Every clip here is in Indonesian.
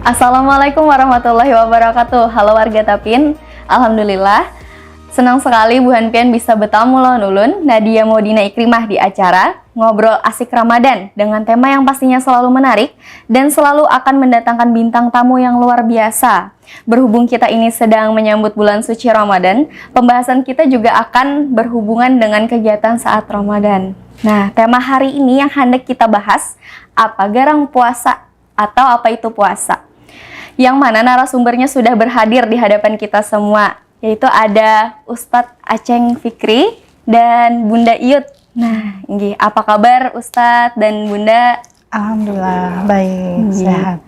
Assalamualaikum warahmatullahi wabarakatuh. Halo warga Tapin. Alhamdulillah, senang sekali Bu Hanpian bisa bertamu lawan ulun, Nadia Maudina Ikrimah di acara Ngobrol Asik Ramadan dengan tema yang pastinya selalu menarik dan selalu akan mendatangkan bintang tamu yang luar biasa. Berhubung kita ini sedang menyambut bulan suci Ramadan, pembahasan kita juga akan berhubungan dengan kegiatan saat Ramadan. Nah, tema hari ini yang hendak kita bahas, apa garang puasa atau apa itu puasa? Yang mana narasumbernya sudah berhadir di hadapan kita semua, yaitu ada Ustadz Aceng Fikri dan Bunda Iyut. Nah, apa kabar Ustadz dan Bunda? Alhamdulillah, baik, sehat.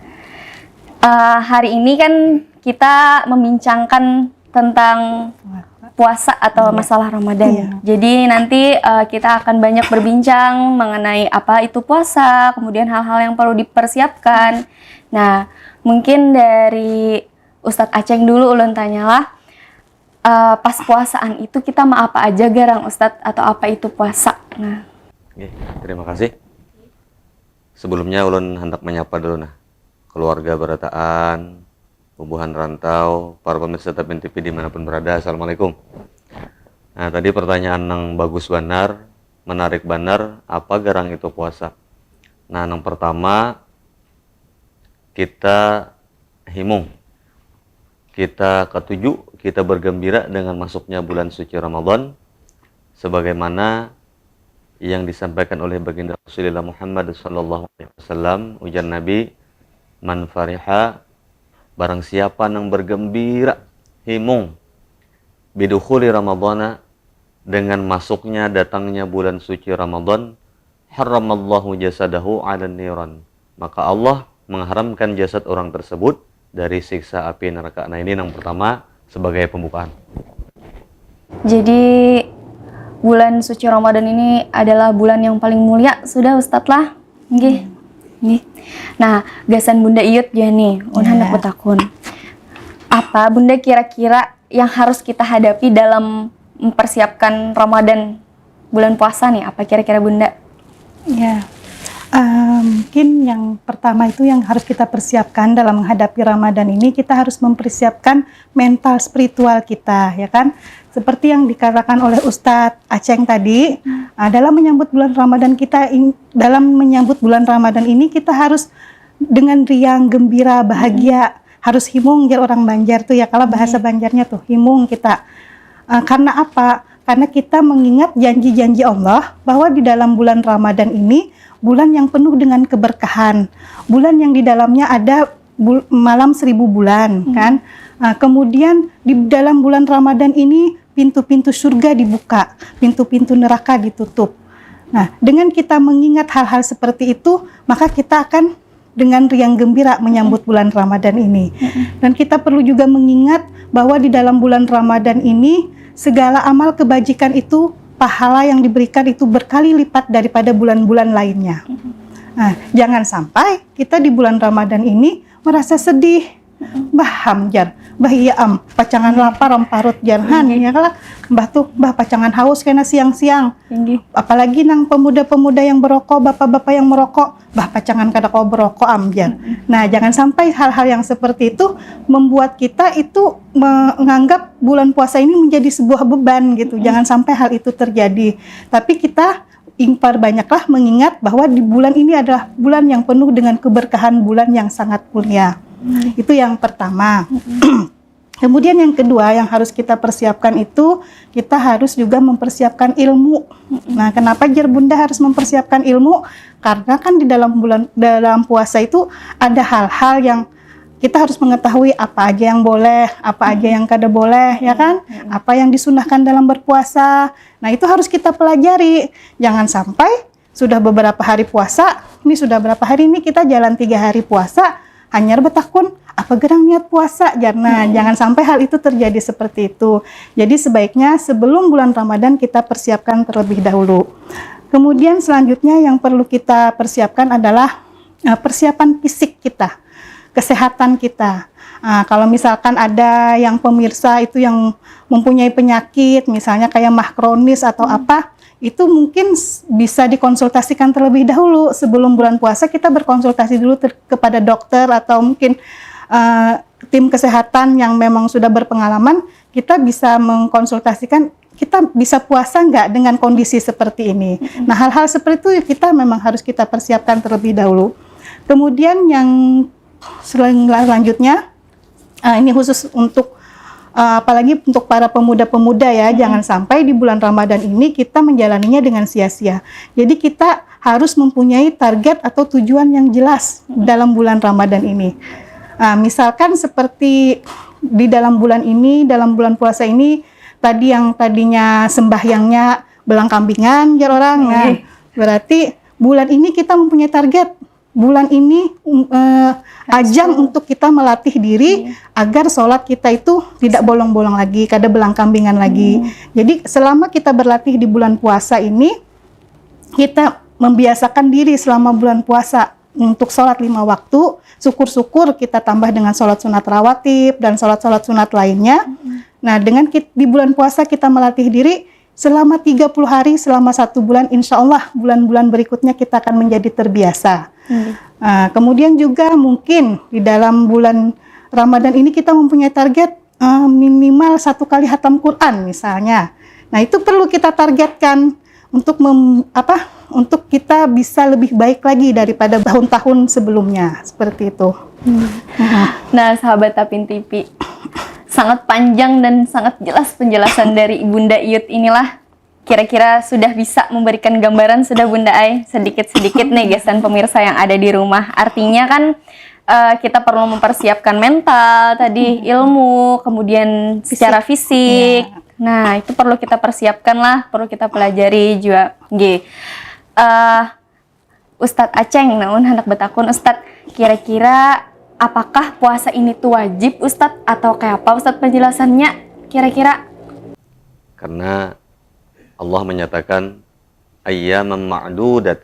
Hari ini kan kita membincangkan tentang puasa atau masalah Ramadan. Iya. Jadi nanti kita akan banyak berbincang mengenai apa itu puasa, kemudian hal-hal yang perlu dipersiapkan. Nah, mungkin dari Ustadz Aceng dulu ulun tanyalah, pas puasaan itu kita apa aja garang Ustadz, atau apa itu puasa? Nah. Oke, terima kasih. Sebelumnya ulun hendak menyapa dulu keluarga berataan, bubuhan rantau, para pemirsa Tapin TV dimanapun berada. Assalamualaikum. Nah, tadi pertanyaan yang bagus benar, menarik benar, apa garang itu puasa? Nah, yang pertama kita himung, kita ketujuh, kita bergembira dengan masuknya bulan suci Ramadan, sebagaimana yang disampaikan oleh baginda Rasulullah Muhammad SAW, ujar Nabi, man fariha, barang siapa yang bergembira, himung, bidukhuli Ramadana, dengan masuknya datangnya bulan suci Ramadan, haramallahu jasadahu 'alan niran, maka Allah mengharamkan jasad orang tersebut dari siksa api neraka. Nah, ini yang pertama sebagai pembukaan. Jadi bulan suci Ramadan ini adalah bulan yang paling mulia, sudah Ustadz lah. Nggih. Nah, gasan Bunda Iyut ya nih, hendak bertakun. Apa Bunda kira-kira yang harus kita hadapi dalam mempersiapkan Ramadan bulan puasa nih? Apa kira-kira Bunda? Ya, mungkin yang pertama itu yang harus kita persiapkan dalam menghadapi Ramadan ini, kita harus mempersiapkan mental spiritual kita, ya kan? Seperti yang dikatakan oleh Ustadz Aceng tadi, dalam menyambut bulan Ramadan ini kita harus dengan riang, gembira, bahagia, harus himung jar orang Banjar tuh ya, kalau bahasa Banjarnya tuh himung kita. Karena apa? Karena kita mengingat janji-janji Allah bahwa di dalam bulan Ramadan ini bulan yang penuh dengan keberkahan, bulan yang di dalamnya ada malam 1000 bulan, kan? Kemudian di dalam bulan Ramadan ini pintu-pintu surga dibuka, pintu-pintu neraka ditutup. Nah, dengan kita mengingat hal-hal seperti itu, maka kita akan dengan riang gembira menyambut bulan Ramadan ini. Dan kita perlu juga mengingat bahwa di dalam bulan Ramadan ini segala amal kebajikan itu, pahala yang diberikan itu berkali lipat daripada bulan-bulan lainnya. Nah, jangan sampai kita di bulan Ramadan ini merasa sedih, jar, iya pacangan lapar parut jarhan, ya kalah, pacangan haus kena siang-siang. Apalagi nang pemuda-pemuda yang berokok, bapak-bapak yang merokok, pacangan kada kau berokok jar. Nah, jangan sampai hal-hal yang seperti itu membuat kita itu menganggap bulan puasa ini menjadi sebuah beban gitu. Jangan sampai hal itu terjadi. Tapi kita banyaklah mengingat bahwa di bulan ini adalah bulan yang penuh dengan keberkahan, bulan yang sangat mulia. Itu yang pertama. Kemudian yang kedua yang harus kita persiapkan itu, kita harus juga mempersiapkan ilmu. Nah, kenapa jar Bunda harus mempersiapkan ilmu? Karena kan di dalam puasa itu ada hal-hal yang kita harus mengetahui apa aja yang boleh, apa aja yang kada boleh, ya kan? Apa yang disunahkan dalam berpuasa. Nah, itu harus kita pelajari. Jangan sampai sudah beberapa hari puasa, ini sudah berapa hari ini kita jalan 3 hari puasa, hanya bertakun apa gerang niat puasa, jangan sampai hal itu terjadi seperti itu. Jadi sebaiknya sebelum bulan Ramadan kita persiapkan terlebih dahulu. Kemudian selanjutnya yang perlu kita persiapkan adalah persiapan fisik kita, kesehatan kita. Kalau misalkan ada yang pemirsa itu yang mempunyai penyakit, misalnya kayak mah kronis atau apa, itu mungkin bisa dikonsultasikan terlebih dahulu sebelum bulan puasa. Kita berkonsultasi dulu kepada dokter atau mungkin tim kesehatan yang memang sudah berpengalaman, kita bisa mengkonsultasikan kita bisa puasa nggak dengan kondisi seperti ini. Nah, hal-hal seperti itu kita memang harus kita persiapkan terlebih dahulu. Kemudian yang selanjutnya, ini khusus untuk apalagi untuk para pemuda-pemuda ya, jangan sampai di bulan Ramadan ini kita menjalaninya dengan sia-sia. Jadi kita harus mempunyai target atau tujuan yang jelas dalam bulan Ramadan ini. Misalkan seperti di dalam bulan ini, dalam bulan puasa ini, tadi yang tadinya sembahyangnya belang kambingan ya orang, nah, berarti bulan ini kita mempunyai target. Bulan ini ajang untuk kita melatih diri agar sholat kita itu tidak bolong-bolong lagi, kada belang kambingan lagi. Jadi selama kita berlatih di bulan puasa ini, kita membiasakan diri selama bulan puasa untuk sholat 5 waktu, syukur-syukur kita tambah dengan sholat sunat rawatib dan sholat-sholat sunat lainnya. Nah, dengan di bulan puasa kita melatih diri selama 30 hari, selama 1 bulan, insya Allah bulan-bulan berikutnya kita akan menjadi terbiasa. Kemudian juga mungkin di dalam bulan Ramadan ini kita mempunyai target minimal 1 kali hatam Quran misalnya. Nah, itu perlu kita targetkan untuk untuk kita bisa lebih baik lagi daripada tahun-tahun sebelumnya, seperti itu. Nah, sahabat Tapin TV, sangat panjang dan sangat jelas penjelasan dari Bunda Iyut inilah. Kira-kira sudah bisa memberikan gambaran sudah Bunda Ai sedikit-sedikit nih gesan pemirsa yang ada di rumah. Artinya kan kita perlu mempersiapkan mental, tadi ilmu, kemudian secara fisik. Nah, itu perlu kita persiapkan lah, perlu kita pelajari juga. Ustadz Aceng, namun hendak betakun Ustadz, kira-kira apakah puasa ini tuh wajib Ustadz atau kayak apa Ustadz penjelasannya kira-kira? Karena Allah menyatakan ayyaman ma'dudat,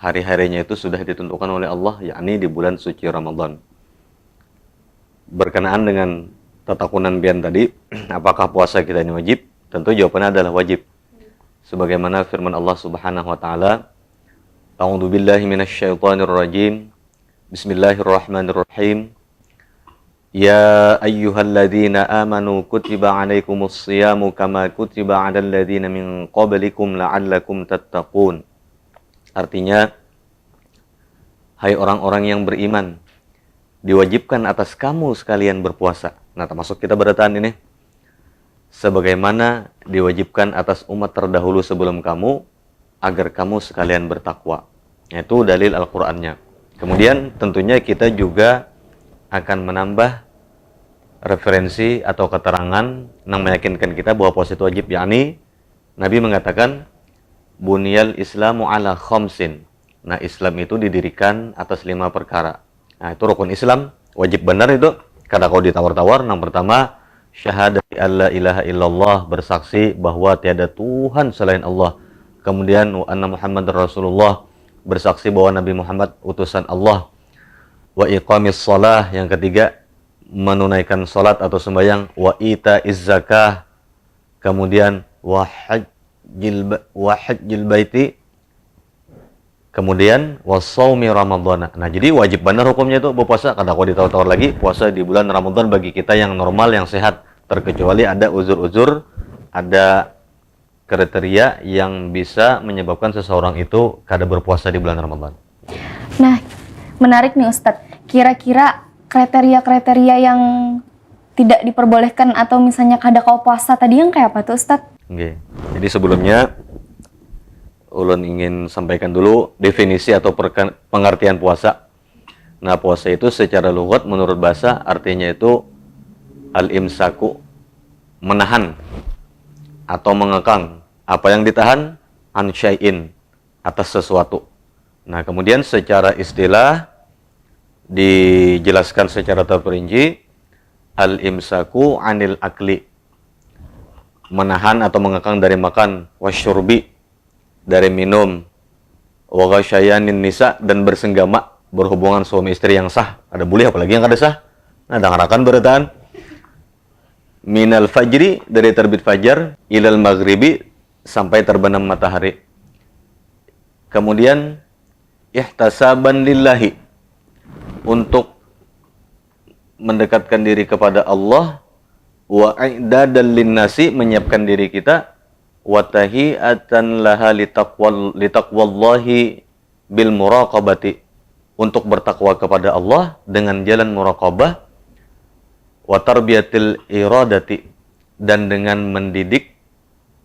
hari-harinya itu sudah ditentukan oleh Allah, yakni di bulan suci Ramadan. Berkenaan dengan tatakunan bian tadi, apakah puasa kita ini wajib? Tentu jawabannya adalah wajib. Sebagaimana firman Allah Subhanahu wa taala, A'udzu billahi minasyaitonir rajim. Bismillahirrahmanirrahim. Ya ayyuhalladzina amanu kutiba alaikumus shiyamu kama kutiba 'alal ladzina min qablikum la'allakum tattaqun. Artinya, hai orang-orang yang beriman, diwajibkan atas kamu sekalian berpuasa. Nah, termasuk kita berdataan ini. Sebagaimana diwajibkan atas umat terdahulu sebelum kamu, agar kamu sekalian bertakwa. Itu dalil Al-Qur'annya. Kemudian tentunya kita juga akan menambah referensi atau keterangan yang meyakinkan kita bahwa puasa itu wajib, yakni Nabi mengatakan bunyal islamu ala khamsin. Nah, Islam itu didirikan atas 5 perkara. Nah, itu rukun Islam, wajib benar itu. Kada kau ditawar-tawar. Yang pertama, syahadat alla ilaha illallah, bersaksi bahwa tiada Tuhan selain Allah. Kemudian wa anna Muhammadar Rasulullah, bersaksi bahwa Nabi Muhammad utusan Allah. Wa iqamis shalah, yang ketiga menunaikan salat atau sembahyang. Wa itaiz zakah, kemudian wa hajjil baiti, kemudian wa shaumi ramadhana. Nah, jadi wajib benar hukumnya itu berpuasa. Kada kau ditawar-tawar lagi puasa di bulan Ramadan bagi kita yang normal, yang sehat, terkecuali ada uzur-uzur, ada kriteria yang bisa menyebabkan seseorang itu kada berpuasa di bulan Ramadan. Nah, menarik nih Ustadz. Kira-kira kriteria-kriteria yang tidak diperbolehkan atau misalnya kada kau puasa tadi yang kayak apa tuh Ustadz? Oke. Jadi sebelumnya ulun ingin sampaikan dulu definisi atau pengertian puasa. Nah, puasa itu secara lughat menurut bahasa artinya itu al-imsaku, menahan atau mengekang apa yang ditahan, an syai'in, atas sesuatu. Nah, kemudian secara istilah dijelaskan secara terperinci, al-imsaku anil akli, menahan atau mengekang dari makan, wasyurbi, dari minum, wa ghasyayanin nisa, dan bersenggama, berhubungan suami istri yang sah. Ada boleh apalagi yang kada sah. Nah, dangarakan bertaan minal fajri, dari terbit fajar, ilal maghribi, sampai terbenam matahari. Kemudian ihtasaban lillahi, untuk mendekatkan diri kepada Allah, wa i'dadan linnasi, menyiapkan diri kita, wa tahiatan laha litaqwallahi bil muraqabati, untuk bertakwa kepada Allah dengan jalan muraqabah, wa tarbiyatil iradati, dan dengan mendidik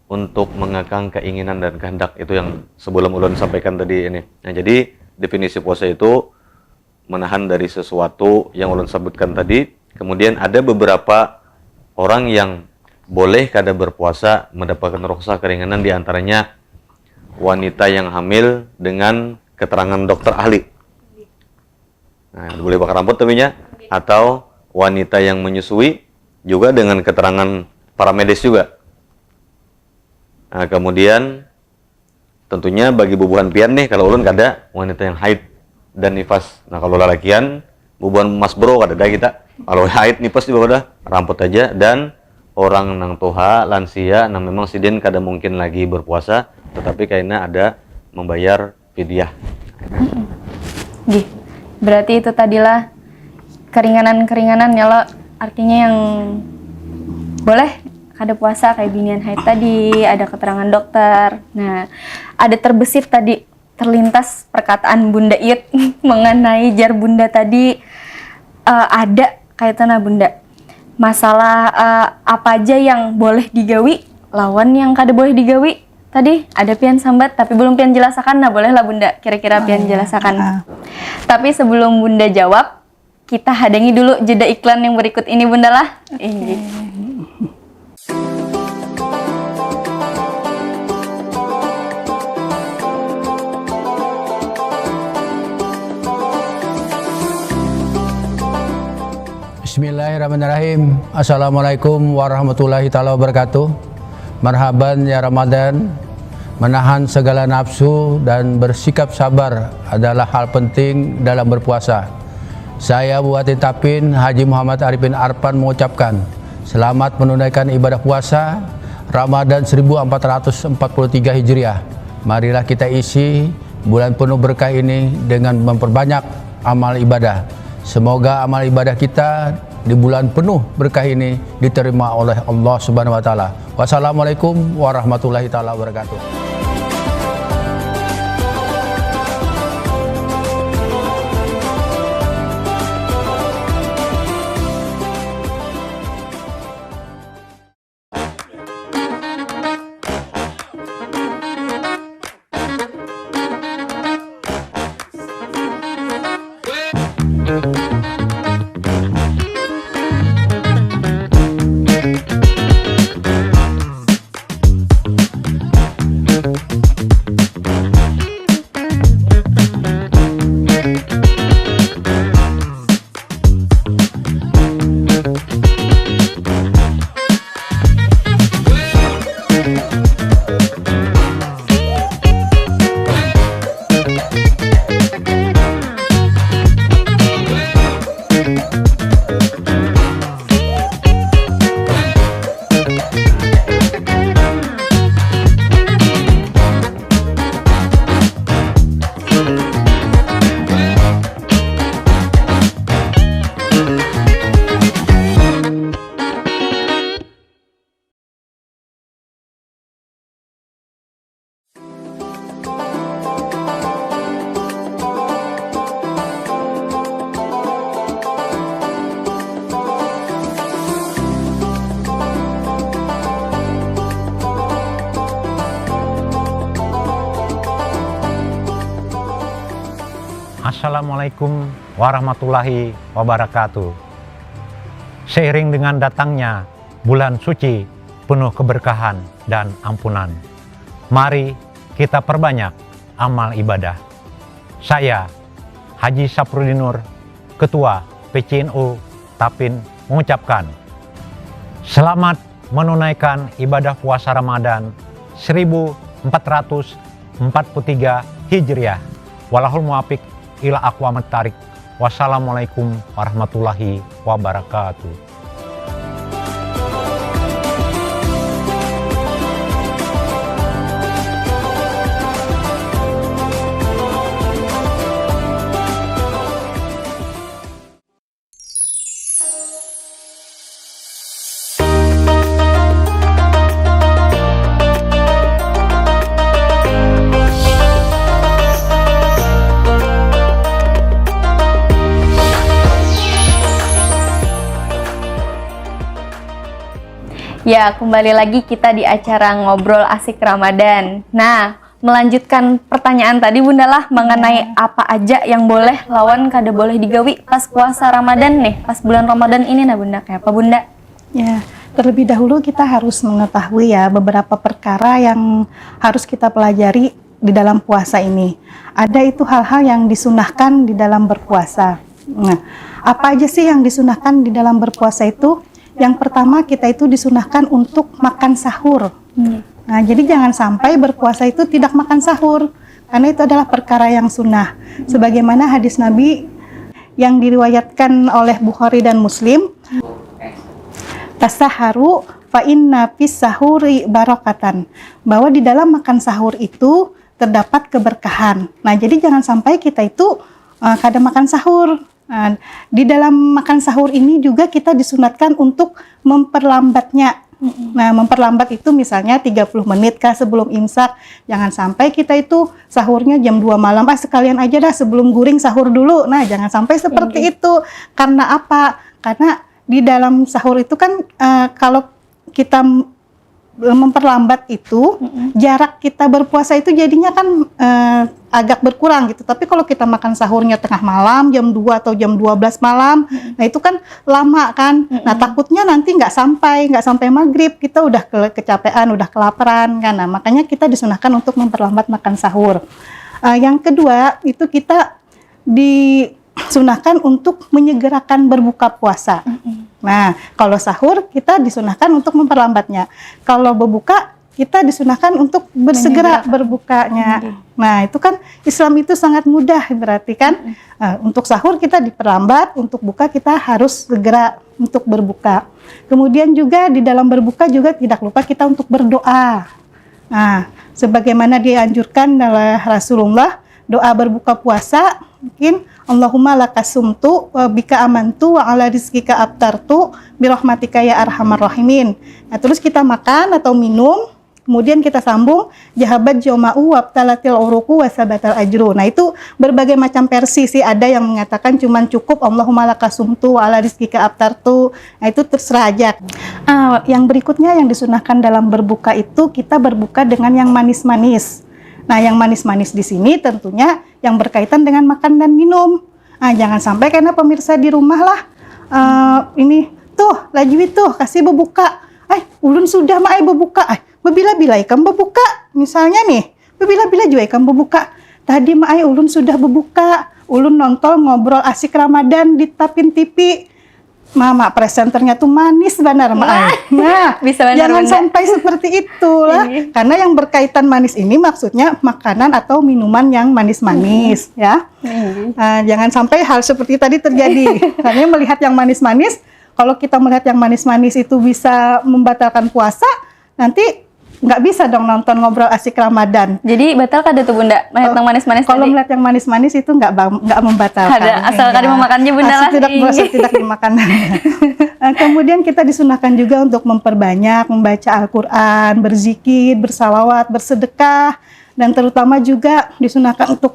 untuk mengekang keinginan dan kehendak. Itu yang sebelum ulun sampaikan tadi ini. Nah, jadi definisi puasa itu menahan dari sesuatu yang ulun sebutkan tadi. Kemudian ada beberapa orang yang boleh kada berpuasa mendapatkan rukhsah keringanan, di antaranya wanita yang hamil dengan keterangan dokter ahli. Nah, boleh bakar rambut tapinya, atau wanita yang menyusui juga dengan keterangan para medis juga. Nah, kemudian tentunya bagi bubuhan pian nih, kalau ulun kada wanita yang haid dan nifas. Nah, kalau lalakian bubuhan mas bro kada ada kita. Kalau haid nifas juga udah rambut aja, dan orang nang toha lansia nang memang sidin kada mungkin lagi berpuasa, tetapi kayaknya ada membayar fidyah. Gih, berarti itu tadilah keringanan-keringanan ya lo, artinya yang boleh kada puasa kayak binian haid tadi, ada keterangan dokter. Nah, ada terbesit tadi, terlintas perkataan Bunda It mengenai jar Bunda tadi, ada kaitannya Bunda. Masalah apa aja yang boleh digawi, lawan yang kada boleh digawi. Tadi ada pian sambat tapi belum pian jelasakan. Nah, bolehlah Bunda kira-kira pian jelasakan. Tapi sebelum Bunda jawab, kita hadangi dulu jeda iklan yang berikut ini Bunda lah. Bismillahirrahmanirrahim. Assalamualaikum warahmatullahi ta'ala wabarakatuh. Marhaban ya Ramadan. Menahan segala nafsu dan bersikap sabar adalah hal penting dalam berpuasa. Saya Bupati Tapin Haji Muhammad Arifin Arpan mengucapkan selamat menunaikan ibadah puasa Ramadan 1443 Hijriah. Marilah kita isi bulan penuh berkah ini dengan memperbanyak amal ibadah. Semoga amal ibadah kita di bulan penuh berkah ini diterima oleh Allah Subhanahu wa taala. Wassalamualaikum warahmatullahi taala wabarakatuh. Assalamualaikum warahmatullahi wabarakatuh. Seiring dengan datangnya bulan suci penuh keberkahan dan ampunan, mari kita perbanyak amal ibadah. Saya Haji Saprudin Nur, Ketua PCNU Tapin, mengucapkan selamat menunaikan ibadah puasa Ramadan 1443 Hijriah. Walahul muwafiq ila aqwamit thariq. Wassalamualaikum warahmatullahi wabarakatuh. Ya, kembali lagi kita di acara Ngobrol Asik Ramadan. Nah, melanjutkan pertanyaan tadi Bunda lah mengenai apa aja yang boleh lawan kada boleh digawi pas puasa Ramadan nih, pas bulan Ramadan ini nah Bunda, kayak apa Bunda? Ya, terlebih dahulu kita harus mengetahui ya beberapa perkara yang harus kita pelajari di dalam puasa ini. Ada itu hal-hal yang disunahkan di dalam berpuasa. Nah, apa aja sih yang disunahkan di dalam berpuasa itu? Yang pertama, kita itu disunahkan untuk makan sahur. Nah, jadi jangan sampai berpuasa itu tidak makan sahur, karena itu adalah perkara yang sunnah. Sebagaimana hadis Nabi yang diriwayatkan oleh Bukhari dan Muslim, tasaharu fa inna fis sahuri barakatan, bahwa di dalam makan sahur itu terdapat keberkahan. Nah, jadi jangan sampai kita itu kada makan sahur. Nah, di dalam makan sahur ini juga kita disunatkan untuk memperlambatnya. Nah, memperlambat itu misalnya 30 menit kah sebelum imsak. Jangan sampai kita itu sahurnya jam 2 malam, sekalian aja dah sebelum guring sahur dulu. Nah, jangan sampai seperti itu. Karena apa? Karena di dalam sahur itu kan kalau kita memperlambat itu, jarak kita berpuasa itu jadinya kan agak berkurang gitu. Tapi kalau kita makan sahurnya tengah malam, jam 2 atau jam 12 malam, nah itu kan lama kan. Nah, takutnya nanti nggak sampai maghrib, kita udah kecapean, udah kelaparan kan. Nah, makanya kita disunahkan untuk memperlambat makan sahur. Yang kedua, itu kita disunahkan untuk menyegerakan berbuka puasa. Nah, kalau sahur kita disunahkan untuk memperlambatnya. Kalau berbuka kita disunahkan untuk bersegera berbukanya. Nah, itu kan Islam itu sangat mudah berarti kan. Untuk sahur kita diperlambat, untuk buka kita harus segera untuk berbuka. Kemudian juga di dalam berbuka juga tidak lupa kita untuk berdoa. Nah, sebagaimana dianjurkan oleh Rasulullah, doa berbuka puasa mungkin Allahumma lakasumtu wa bika amantu wa ala rizkika abtartu birahmatika ya arhamar rahimin. Nah, terus kita makan atau minum, kemudian kita sambung jahabat joma'u wabtalatil uruku wasabatal ajru. Nah, itu berbagai macam versi sih, ada yang mengatakan cuman cukup Allahumma lakasumtu wa ala rizkika abtartu. Nah, itu terserah aja. Yang berikutnya yang disunahkan dalam berbuka itu kita berbuka dengan yang manis-manis. Nah, yang manis-manis di sini tentunya yang berkaitan dengan makan dan minum. Jangan sampai karena pemirsa di rumah lah, ini tuh lagi tuh kasih berbuka. Ulun sudah mah berbuka. Bila-bila ikam berbuka. Misalnya nih, bila-bila juga ikam berbuka. Tadi mah ulun sudah berbuka. Ulun nonton Ngobrol Asik Ramadan di Tapin TV. Mama presenternya tuh manis benar Mak. Nah, bisa benar, jangan Bunda. sampai seperti itulah. Karena yang berkaitan manis ini maksudnya makanan atau minuman yang manis-manis ya. Jangan sampai hal seperti tadi terjadi. Karena melihat yang manis-manis, kalau kita melihat yang manis-manis itu bisa membatalkan puasa, nanti nggak bisa dong nonton Ngobrol Asik Ramadan. Jadi batal kada tuh Bunda melihat yang manis-manis Kalau tadi? melihat yang manis-manis itu nggak membatalkan. Ada, asal kada memakannya Bunda lah. Asal tidak dimakan. Kemudian kita disunahkan juga untuk memperbanyak membaca Al-Quran, berzikir, bersalawat, bersedekah, dan terutama juga disunahkan untuk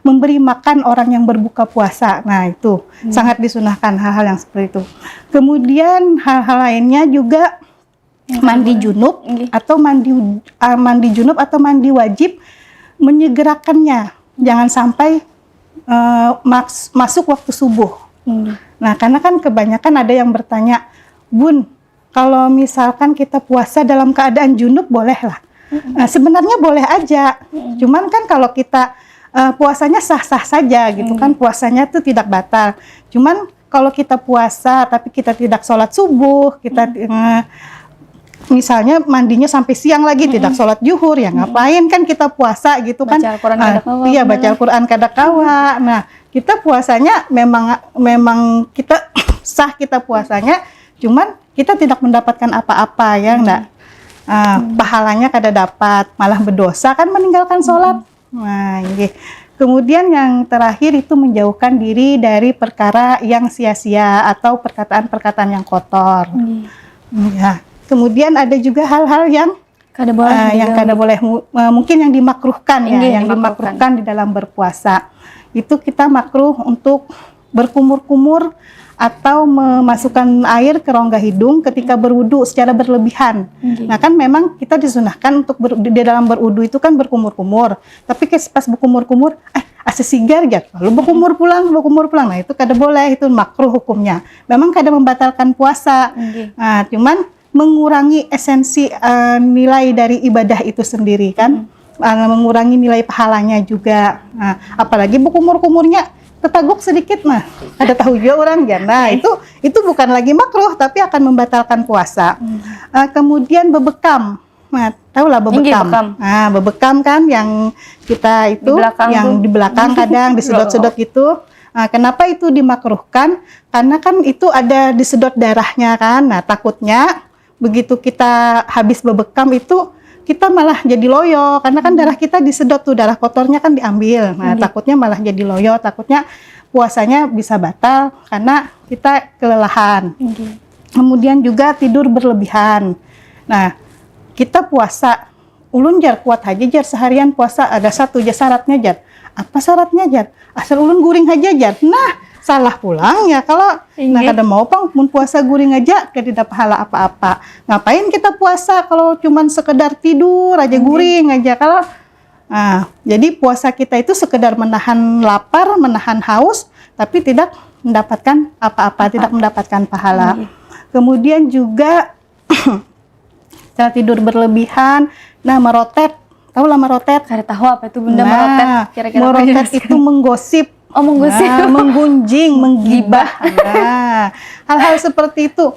memberi makan orang yang berbuka puasa. Nah, itu sangat disunahkan hal-hal yang seperti itu. Kemudian hal-hal lainnya juga mandi junub atau mandi junub atau mandi wajib, menyegerakannya. Jangan sampai masuk waktu subuh. Nah, karena kan kebanyakan ada yang bertanya, Bun, kalau misalkan kita puasa dalam keadaan junub boleh lah? Nah, sebenarnya boleh aja. Cuman kan kalau kita puasanya sah-sah saja gitu kan, puasanya tuh tidak batal. Cuman kalau kita puasa tapi kita tidak sholat subuh, kita misalnya mandinya sampai siang lagi, tidak sholat zuhur, ya ngapain kan kita puasa gitu kan. Baca Al-Quran kada kawa. Iya, baca Al-Quran kada kawa. Nah, kita puasanya memang kita sah kita puasanya, cuman kita tidak mendapatkan apa-apa ya enggak. Pahalanya kada dapat, malah berdosa kan meninggalkan sholat. Nah, gitu. Kemudian yang terakhir itu menjauhkan diri dari perkara yang sia-sia atau perkataan-perkataan yang kotor. Ya. Kemudian ada juga hal-hal yang kada boleh, kada boleh, mungkin yang dimakruhkan ya, yang dimakruhkan dimakruhkan di dalam berpuasa. Itu kita makruh untuk berkumur-kumur atau memasukkan air ke rongga hidung ketika berwudu secara berlebihan. Nah kan memang kita disunahkan untuk di dalam berwudu itu kan berkumur-kumur. Tapi pas berkumur-kumur, asa sigar ya, lalu berkumur pulang. Nah itu kada boleh, itu makruh hukumnya. Memang kada membatalkan puasa. Nah cuman mengurangi esensi nilai dari ibadah itu sendiri kan, mengurangi nilai pahalanya juga. Nah, apalagi berkumur-kumurnya ketaguk sedikit mah ada tahu juga orang ya. Nah itu bukan lagi makruh tapi akan membatalkan puasa. Kemudian bebekam. Nah, tahulah bebekam. Nah, bebekam kan yang kita itu di belakang kadang disedot-sedot gitu. Nah, kenapa itu dimakruhkan? Karena kan itu ada disedot darahnya kan. Nah, takutnya begitu kita habis bebekam itu kita malah jadi loyo, karena kan darah kita disedot tuh, darah kotornya kan diambil. Nah, takutnya malah jadi loyo, takutnya puasanya bisa batal karena kita kelelahan. Kemudian juga tidur berlebihan. Nah, kita puasa, ulun jar kuat aja jar seharian puasa, ada satu jar syaratnya jar. Apa syaratnya jar? Asal ulun guring aja jar. Nah, salah pulang ya kalau kada mau pang mun puasa guring aja tidak pahala apa-apa. Ngapain kita puasa kalau cuman sekedar tidur aja guring aja kalau jadi puasa kita itu sekedar menahan lapar, menahan haus tapi tidak mendapatkan apa-apa, tidak mendapatkan pahala. Kemudian juga cara tidur berlebihan, merotet. Tahu lah merotet? Kada tahu apa itu Bunda merotet. Kira-kira merotet itu menggosip. Menggunjing, menggibah. Nah, hal-hal seperti itu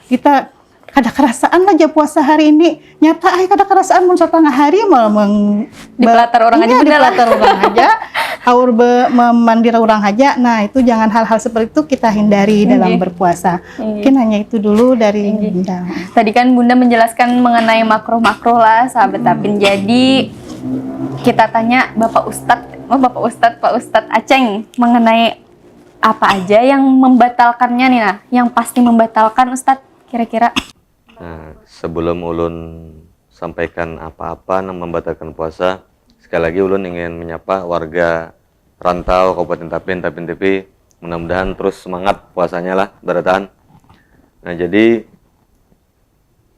kita kada kerasaan aja puasa hari ini. Nyata kada kerasaan mun setengah hari malah dipelatar orang aja. Dipelatar orang aja. Haur memandir orang aja. Nah, itu jangan hal-hal seperti itu kita hindari dalam berpuasa. Mungkin hanya itu dulu dari Bunda. Tadi kan Bunda menjelaskan mengenai makruh-makruh lah, sahabat Tapin. Jadi kita tanya Pak Ustadz Aceng mengenai apa aja yang membatalkannya nih, yang pasti membatalkan Ustadz kira-kira. Nah, sebelum ulun sampaikan apa-apa yang membatalkan puasa, sekali lagi ulun ingin menyapa warga rantau Kabupaten Tapin TV, mudah-mudahan terus semangat puasanya lah, bertahan. Nah, jadi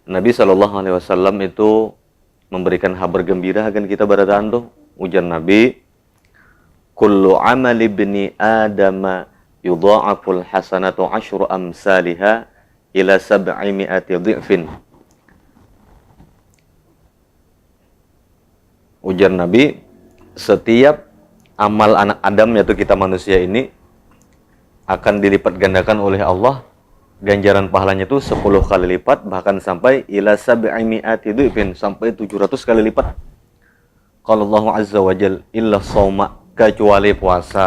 Nabi SAW itu memberikan kabar gembira akan kita bertahan tuh. Ujar Nabi, kullu amali ibni adama yudha'aful hasanatu asyru amsalihha ila 700 dhi'fin. Ujar Nabi, setiap amal anak Adam, yaitu kita manusia ini, akan dilipat gandakan oleh Allah. Ganjaran pahalanya itu 10 kali lipat, bahkan sampai ila 700 dhi'fin, sampai 700 kali lipat. Qala Allah azza wa jal illa shauma, kecuali puasa.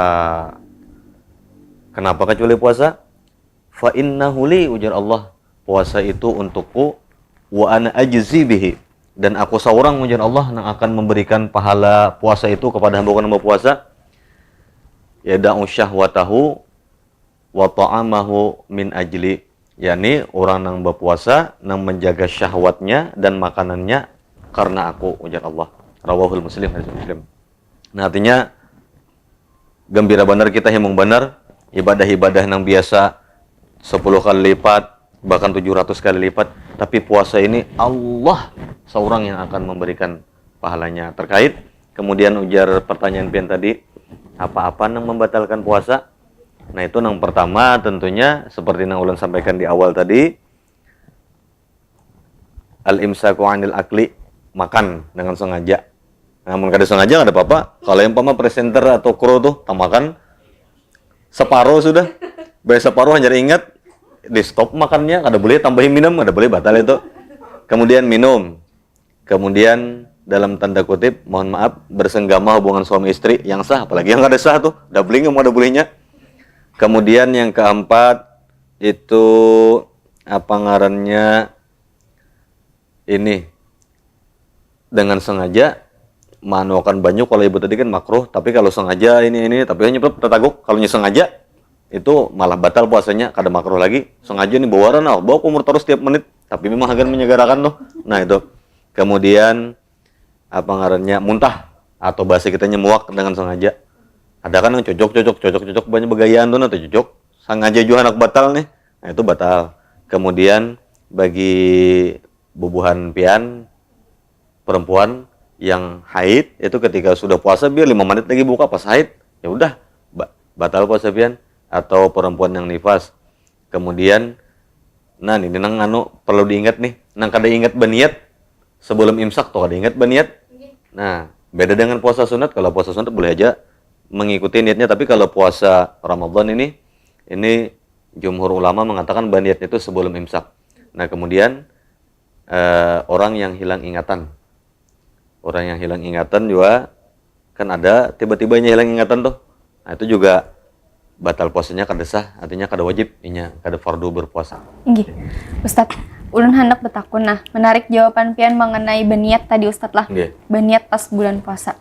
Kenapa kecuali puasa? Fa innahu li, ujar Allah, puasa itu untukku, wa ana ajzi bihi, dan aku seorang, ujar Allah, yang akan memberikan pahala puasa itu kepada hamba puasa. Yada'u syahwatahu wa ta'amahu min ajli, yakni orang yang berpuasa yang menjaga syahwatnya dan makanannya karena aku, ujar Allah. Rawahul Muslim, hadis Muslim. Nah, artinya gembira benar kita, himung benar, ibadah-ibadah yang biasa 10 kali lipat, bahkan 700 kali lipat, tapi puasa ini Allah seorang yang akan memberikan pahalanya. Terkait kemudian ujar pertanyaan pian tadi, apa-apa yang membatalkan puasa? Nah, itu yang pertama tentunya seperti yang ulun sampaikan di awal tadi, al-imsaku 'anil akli, makan dengan sengaja. Namun kada sengaja nggak ada apa-apa. Kalau yang pama presenter atau kru tuh makan separuh sudah, bayar separuh hanya ingat di stop makannya, kada boleh tambahin minum, kada boleh, batal itu. Kemudian minum, kemudian dalam tanda kutip, mohon maaf, bersenggama hubungan suami istri yang sah, apalagi yang kada sah tuh, doubling mau ada bolehnya. Kemudian yang keempat itu apa ngarannya ini, dengan sengaja manuakan banyak. Kalau ibu tadi kan makruh, tapi kalau sengaja ini tapi hanya tertaguk. Kalau sengaja itu malah batal puasanya, kada makruh lagi. Sengaja nih bawaran, bawa kumur terus tiap menit, tapi memang akan menyegarakan loh. Nah itu. Kemudian apa ngarannya muntah, atau bahasa kita nyemuak dengan sengaja. Ada kan yang cocok banyak begayaan tuh, atau cocok sengaja juga anak batal nih, nah itu batal. Kemudian bagi bubuhan pian perempuan yang haid itu ketika sudah puasa biar 5 menit lagi buka pas haid, ya udah batal puasa pian. Atau perempuan yang nifas. Kemudian nah ini nang perlu diingat nih, nang kada ingat baniat sebelum imsak tuh kada ingat baniat. Nah, beda dengan puasa sunat. Kalau puasa sunat boleh aja mengikuti niatnya, tapi kalau puasa Ramadan ini jumhur ulama mengatakan baniatnya itu sebelum imsak. Nah, kemudian orang yang hilang ingatan. Orang yang hilang ingatan juga kan ada tiba-tibanya hilang ingatan tuh. Nah, itu juga batal puasanya kada sah, artinya kada wajib, kada fardu berpuasa. Nggih. Ustadz, ulun hendak bertakun. Nah, menarik jawaban pian mengenai baniat tadi Ustadz lah. Nggih. Baniat pas bulan puasa.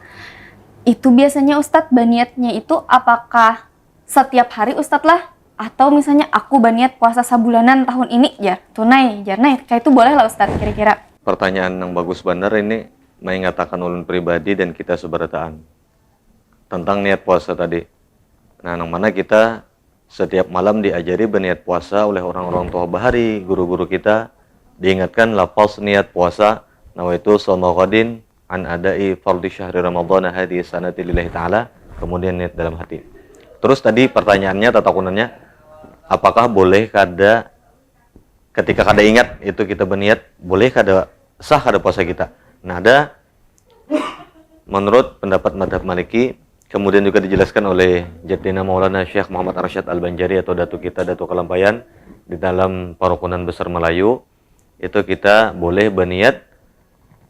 Itu biasanya Ustadz baniatnya itu apakah setiap hari Ustadz lah? Atau misalnya aku baniat puasa sabulanan tahun ini ya tunai, jarnai. Kayak itu boleh lah Ustadz kira-kira. Pertanyaan yang bagus benar ini mengatakan ulun pribadi dan kita seberataan tentang niat puasa tadi. Nah, yang mana kita setiap malam diajari berniat puasa oleh orang-orang tua bahari, guru-guru kita diingatkan lafaz niat puasa, nawaitu shauma ghadin an adai fardhi syahri ramadhana hadhihi sanati lillahi ta'ala, kemudian niat dalam hati. Terus tadi pertanyaannya, tatakunannya, apakah boleh kada ketika kada ingat itu kita berniat, boleh kada sah kada puasa kita? Nah, ada menurut pendapat mazhab Maliki, kemudian juga dijelaskan oleh Jaddina Maulana Syekh Muhammad Arsyad Al-Banjari atau datu kita, Datu Kalampayan, di dalam Parukunan Besar Melayu, itu kita boleh berniat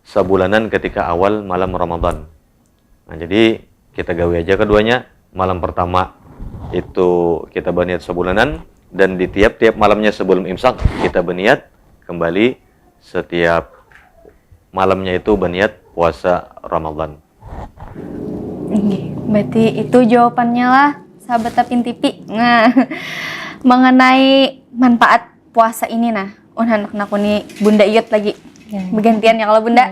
sabulanan ketika awal malam Ramadan. Nah, jadi kita gawe aja keduanya. Malam pertama itu kita berniat sabulanan, dan di tiap-tiap malamnya sebelum imsak kita berniat kembali setiap malamnya itu berniat puasa Ramadan. Berarti itu jawabannya lah, sahabat Tapin TV. Nah, mengenai manfaat puasa ini nah, anak nakuni Bunda Iyut lagi. Bergantian ya kalau Bunda.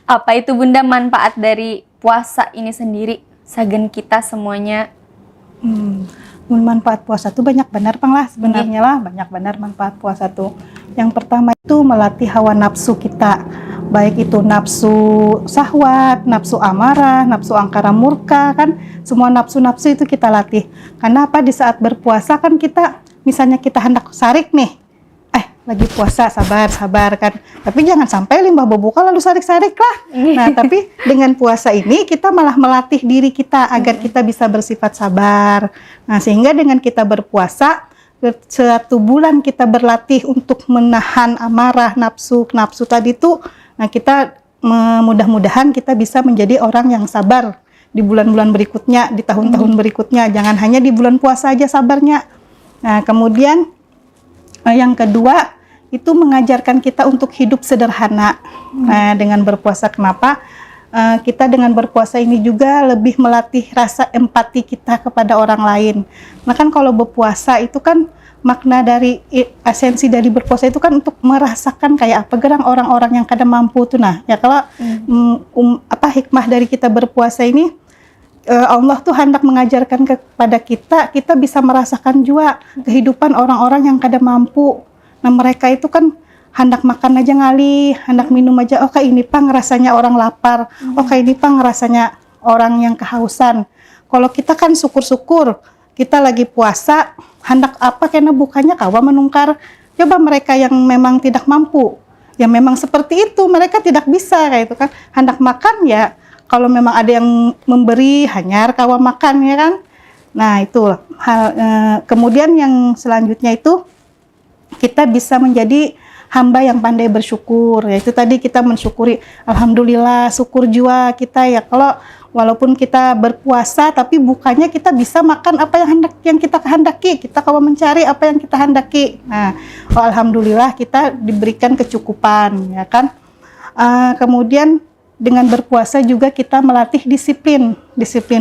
Apa itu Bunda manfaat dari puasa ini sendiri? Sagen kita semuanya. Manfaat puasa tuh banyak benar Pang lah sebenarnya lah, banyak benar manfaat puasa tuh. Yang pertama itu melatih hawa nafsu kita, baik itu nafsu syahwat, nafsu amarah, nafsu angkara murka, kan semua nafsu-nafsu itu kita latih. Karena apa, di saat berpuasa kan kita misalnya kita hendak sarik nih, lagi puasa sabar kan, tapi jangan sampai limbah berbuka lalu sarik-sarik lah. Nah, tapi dengan puasa ini kita malah melatih diri kita agar kita bisa bersifat sabar. Nah, sehingga dengan kita berpuasa 1 bulan kita berlatih untuk menahan amarah, nafsu tadi tuh. Nah, kita mudah-mudahan kita bisa menjadi orang yang sabar di bulan-bulan berikutnya, di tahun-tahun berikutnya. Jangan hanya di bulan puasa aja sabarnya. Nah, kemudian yang kedua itu mengajarkan kita untuk hidup sederhana. Nah, dengan berpuasa kenapa? Kita dengan berpuasa ini juga lebih melatih rasa empati kita kepada orang lain. Nah, kan kalau berpuasa itu kan makna dari esensi dari berpuasa itu kan untuk merasakan kayak apa gerang orang-orang yang kada mampu tuh. Nah, ya kalau hikmah dari kita berpuasa ini, Allah tuh hendak mengajarkan kepada kita bisa merasakan juga kehidupan orang-orang yang kada mampu. Nah, mereka itu kan hendak makan aja ngali, hendak minum aja, kayak ini Pang rasanya orang lapar, kayak ini Pang rasanya orang yang kehausan. Kalau kita kan syukur-syukur, kita lagi puasa, hendak apa karena bukanya kawa menungkar. Coba mereka yang memang tidak mampu, ya memang seperti itu, mereka tidak bisa kayak itu kan. Hendak makan ya, kalau memang ada yang memberi, hanyar kawa makan ya kan. Nah, itu hal. Kemudian yang selanjutnya itu kita bisa menjadi hamba yang pandai bersyukur. Yaitu tadi kita mensyukuri, alhamdulillah, syukur jua kita ya kalau walaupun kita berpuasa tapi bukannya kita bisa makan apa yang kita kehendaki, kita kalau mencari apa yang kita hendaki. Nah, alhamdulillah kita diberikan kecukupan ya kan. Kemudian dengan berpuasa juga kita melatih disiplin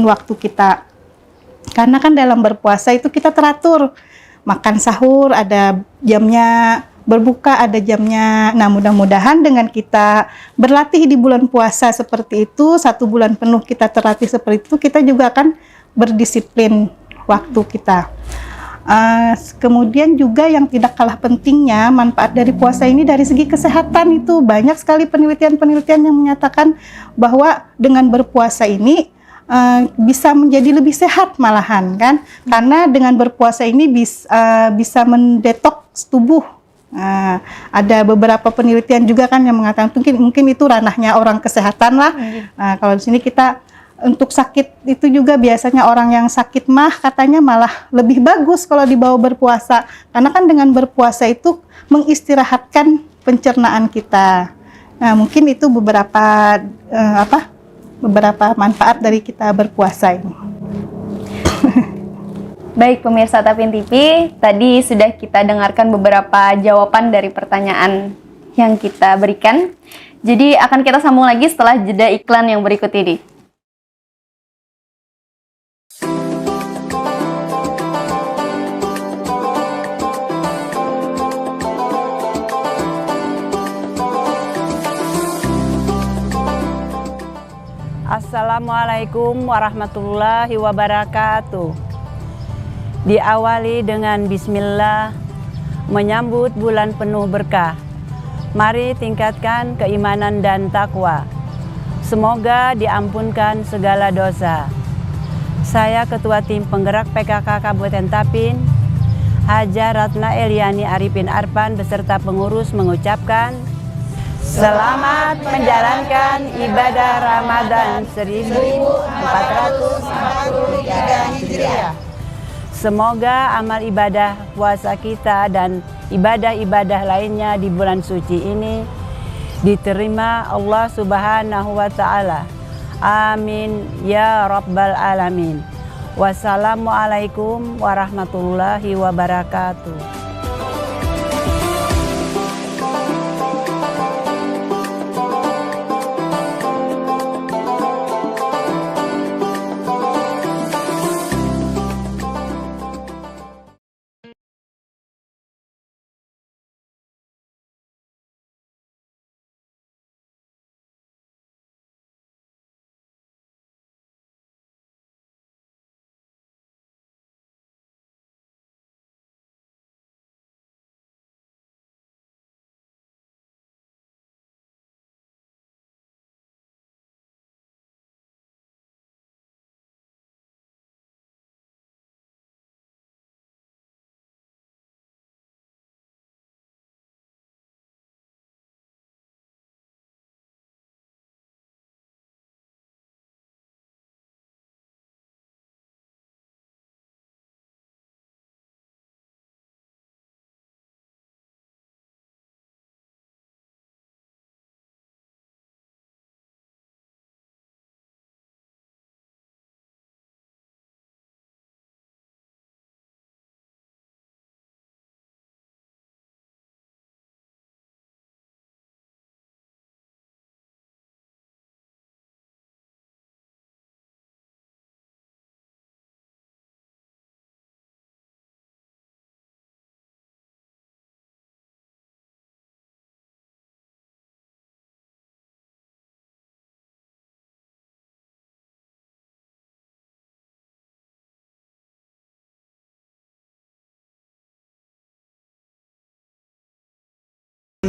waktu kita. Karena kan dalam berpuasa itu kita teratur. Makan sahur ada jamnya, berbuka ada jamnya. Nah, mudah-mudahan dengan kita berlatih di bulan puasa seperti itu, 1 bulan penuh kita terlatih seperti itu, kita juga akan berdisiplin waktu kita. Kemudian juga yang tidak kalah pentingnya manfaat dari puasa ini dari segi kesehatan itu banyak sekali penelitian-penelitian yang menyatakan bahwa dengan berpuasa ini bisa menjadi lebih sehat malahan kan, karena dengan berpuasa ini bisa mendetoks tubuh. Ada beberapa penelitian juga kan yang mengatakan mungkin itu ranahnya orang kesehatan lah. Kalau di sini kita untuk sakit itu juga biasanya orang yang sakit mah katanya malah lebih bagus kalau dibawa berpuasa, karena kan dengan berpuasa itu mengistirahatkan pencernaan kita. Nah, mungkin itu beberapa manfaat dari kita berpuasa ini. Baik pemirsa Tapin TV, tadi sudah kita dengarkan beberapa jawaban dari pertanyaan yang kita berikan. Jadi akan kita sambung lagi setelah jeda iklan yang berikut ini. Assalamualaikum warahmatullahi wabarakatuh. Diawali dengan bismillah, menyambut bulan penuh berkah. Mari tingkatkan keimanan dan takwa. Semoga diampunkan segala dosa. Saya Ketua Tim Penggerak PKK Kabupaten Tapin, Haja Ratna Eliani Arifin Arpan beserta pengurus mengucapkan selamat menjalankan ibadah Ramadan 1443 Hijriah. Semoga amal ibadah puasa kita dan ibadah-ibadah lainnya di bulan suci ini diterima Allah Subhanahu wa Ta'ala. Amin ya Rabbal Alamin. Wassalamualaikum warahmatullahi wabarakatuh.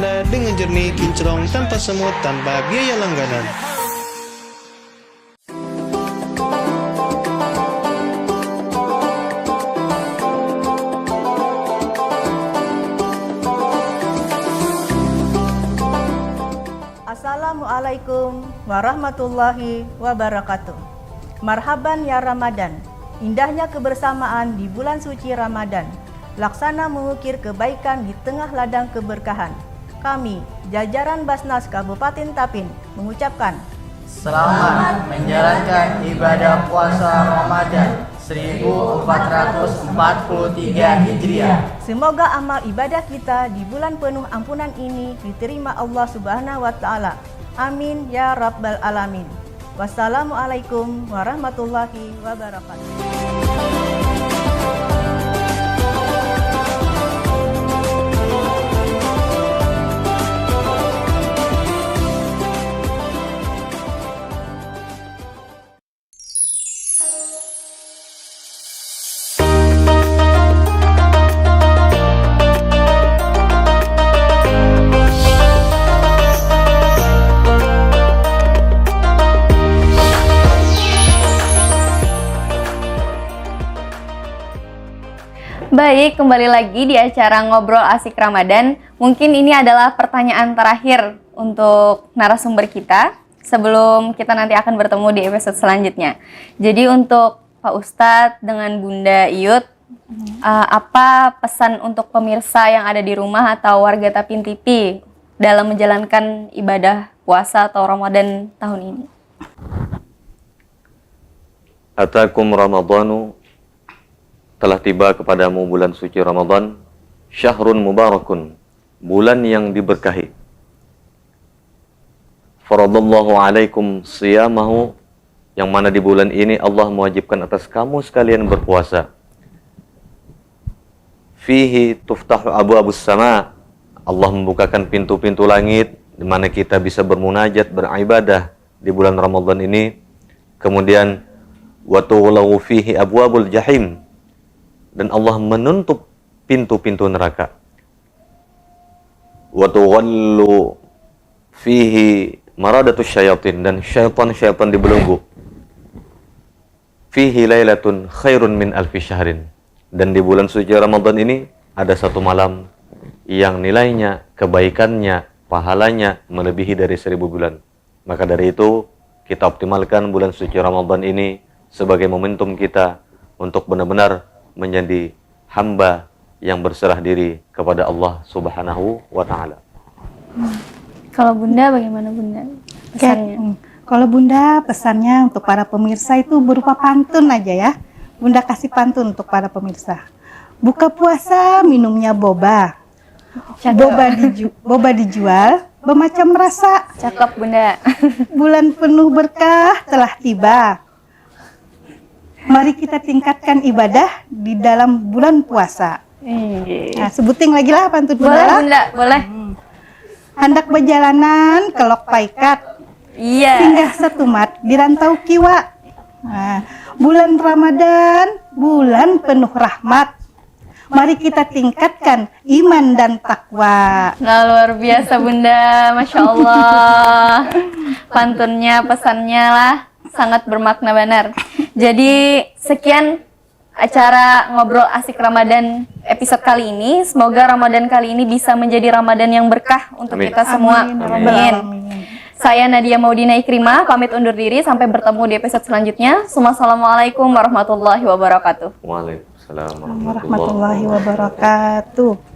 Anda dengan jernih, kinclong, tanpa semut, tanpa biaya langganan. Assalamualaikum warahmatullahi wabarakatuh. Marhaban ya Ramadan, indahnya kebersamaan di bulan suci Ramadan. Laksana mengukir kebaikan di tengah ladang keberkahan. Kami, jajaran Basnas Kabupaten Tapin, mengucapkan selamat menjalankan ibadah puasa Ramadan 1443 Hijriah. Semoga amal ibadah kita di bulan penuh ampunan ini diterima Allah Subhanahu wa Ta'ala. Amin ya Rabbal Alamin. Wassalamualaikum warahmatullahi wabarakatuh. Baik, kembali lagi di acara Ngobrol Asik Ramadan. Mungkin ini adalah pertanyaan terakhir untuk narasumber kita sebelum kita nanti akan bertemu di episode selanjutnya. Jadi untuk Pak Ustadz dengan Bunda Iyut, apa pesan untuk pemirsa yang ada di rumah atau warga Tapin TV dalam menjalankan ibadah puasa atau Ramadan tahun ini? Atakum Ramadhanu, telah tiba kepadamu bulan suci Ramadan, syahrun mubarakun, bulan yang diberkahi. Faradallahu alaikum siyamahu, yang mana di bulan ini Allah mewajibkan atas kamu sekalian berpuasa. Fihi tuftahu abu-abus sama, Allah membukakan pintu-pintu langit di mana kita bisa bermunajat, beribadah di bulan Ramadan ini. Kemudian wa tughlaqu fihi abwabul jahim, dan Allah menutup pintu-pintu neraka. Wa tughallu fihi maradatus syayatin, dan syaitan-syaitan dibelenggu. Fihi lailatun khairun min alfi syahrin, dan di bulan suci Ramadan ini ada satu malam yang nilainya, kebaikannya, pahalanya melebihi dari 1000 bulan. Maka dari itu kita optimalkan bulan suci Ramadan ini sebagai momentum kita untuk benar-benar menjadi hamba yang berserah diri kepada Allah Subhanahu wa Ta'ala. Kalau Bunda bagaimana Bunda pesannya? Kalau Bunda pesannya untuk para pemirsa itu berupa pantun aja ya. Bunda kasih pantun untuk para pemirsa. Buka puasa minumnya boba. Boba dijual bermacam rasa. Cakep Bunda. Bulan penuh berkah telah tiba. Mari kita tingkatkan ibadah di dalam bulan puasa. Nah, sebutin lagi lah pantun Bunda. Boleh Bunda, boleh. Hendak berjalanan ke Lok Paikat. Iya. Singgah setumat di Rantau Kiwa. Nah, bulan Ramadan, bulan penuh rahmat. Mari kita tingkatkan iman dan takwa. Nah, luar biasa Bunda, Masya Allah. Pantunnya, pesannya lah sangat bermakna benar. Jadi sekian acara Ngobrol Asik Ramadan episode kali ini. Semoga Ramadan kali ini bisa menjadi Ramadan yang berkah untuk kita semua. Amin. Saya Nadia Maudina Ikrimah, pamit undur diri. Sampai bertemu di episode selanjutnya. Assalamualaikum warahmatullahi wabarakatuh. Waalaikumsalam Warahmatullahi wabarakatuh.